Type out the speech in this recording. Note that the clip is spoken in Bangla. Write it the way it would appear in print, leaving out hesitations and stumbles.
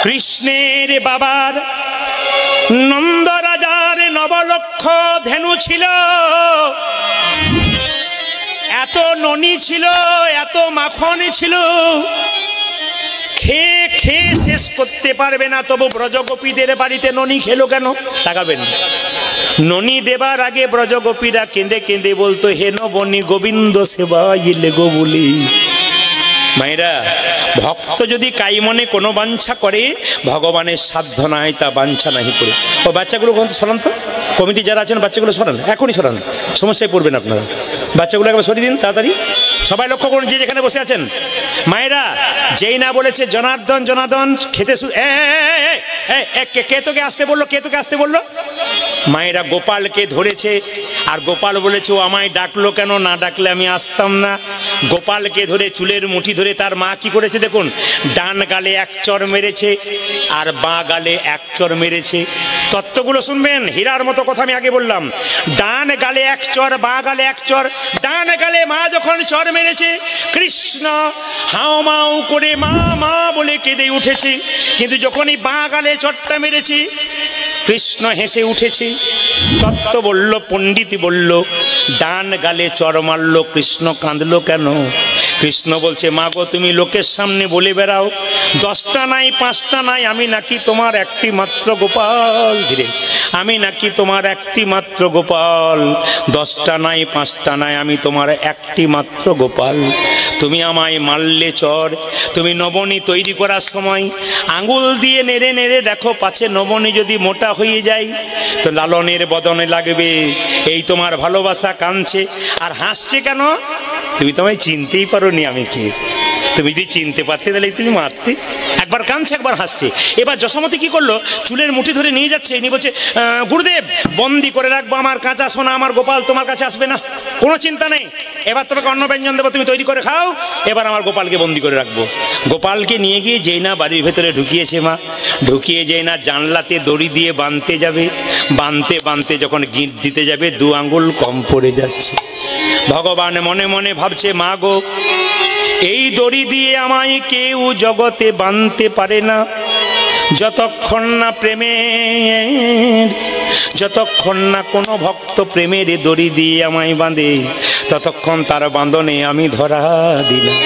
কৃষ্ণের বাবার নন্দ রাজার 9 লক্ষ ধেনু ছিল, এত ননি ছিল, এত মাখন ছিল, খেয়ে খেয়ে শেষ করতে পারবে না। তবু ব্রজগোপীদের বাড়িতে ননি খেলো কেন? তাকাবেন। ননি দেবার আগে ব্রজগোপীরা কেঁদে কেঁদে বলতো, হে নবনী গোবিন্দ সেবাইলে গো বলি। মায়েরা, ভক্ত যদি কাই মনে কোনো বাঞ্ছা করে, ভগবানের সাধ্য নাই তা বাঞ্ছা নাহি করে। ও বাচ্চাগুলো সরান তো, কমিটি যারা আছেন বাচ্চাগুলো সরান, এখনই সরান, সমস্যায় পড়বেন আপনারা। বাচ্চাগুলো একবার সরিয়ে দিন তাড়াতাড়ি। সবাই লক্ষ্য করুন যে যেখানে বসে আছেন। মায়েরা, যেই না বলেছে জনার্দন জনার্দন খেতে কে তোকে আসতে বললো, কে তোকে আসতে বললো? মায়েরা গোপালকে ধরেছে, আর গোপাল বলেছে ও আমায় ডাকলো কেন, না ডাকলে আমি আসতাম না। গোপালকে ধরে চুলের মুঠি ধরে তার মা কি করেছে দেখুন, ডান গালে 1 চড় মেরেছে আর বাঁ গালে 1 চড় মেরেছে। তত্ত্বগুলো শুনবেন, হীরার মতো কথা আমি আগে বললাম। ডান গালে 1 চড়, বাঁ গালে 1 চড়। ডান গালে মা যখন চড় মেরেছে, কৃষ্ণ হাও মাও করে মা মা বলে কেঁদে উঠেছে। কিন্তু যখনই বাঁ গালে চড়টা মেরেছে, কৃষ্ণ হেসে উঠেছে। তত্ত্ব বলল, পণ্ডিত বলল, ডান গালে চড় মারল, কৃষ্ণ কাঁদলো কেন? কৃষ্ণ বলছে, মা গো তুমি লোকের সামনে বলে বেড়াও 10টা নাই 5টা নাই, আমি নাকি তোমার একটি মাত্র গোপাল। ধীরে, আমি নাকি তোমার একটি মাত্র গোপাল। 10টা নাই 5টা নাই, আমি তোমার একটি মাত্র গোপাল। তুমি আমায় মারলে চড়। তুমি নবনী তৈরি করার সময় আঙুল দিয়ে নেড়ে নেড়ে দেখো, পাছে নবনী যদি মোটা হয়ে যায় তো লালনের বদনে লাগবে। এই তোমার ভালোবাসা কাঁদছে আর হাসছে কেন? তুমি তোমায় চিনতেই পারোনি আমি কে। তুমি যদি চিনতে পারতে তাহলে তুমি মারতে। একবার কাঁদছে, একবার হাসছে। এবার যশোমতি কি করলো, চুলের মুঠি ধরে নিয়ে যাচ্ছে, নিয়ে বলছে, গুরুদেব বন্দি করে রাখবো আমার কাঁচা সোনা, আমার গোপাল তোমার কাছে আসবে না, কোনো চিন্তা নেই। এবার তোমাকে অন্ন ব্যঞ্জন দেবো, তুমি তৈরি করে খাও। এবার আমার গোপালকে বন্দি করে রাখবো। গোপালকে নিয়ে গিয়ে যেই না বাড়ির ভেতরে ঢুকিয়েছে মা, ঢুকিয়ে যেই না জানলাতে দড়ি দিয়ে বাঁধতে যাবে, বাঁধতে বাঁধতে যখন গিঁট দিতে যাবে 2 আঙ্গুল কম পড়ে যাচ্ছে। ভগবান মনে মনে ভাবছে, মা গো এই দড়ি দিয়ে আমায় কেউ জগতে বাঁধতে পারে না, যতক্ষণ না প্রেমের, যতক্ষণ না কোনো ভক্ত প্রেমের দড়ি দিয়ে আমায় বাঁধে, ততক্ষণ তার বাঁধনে আমি ধরা দিলাম।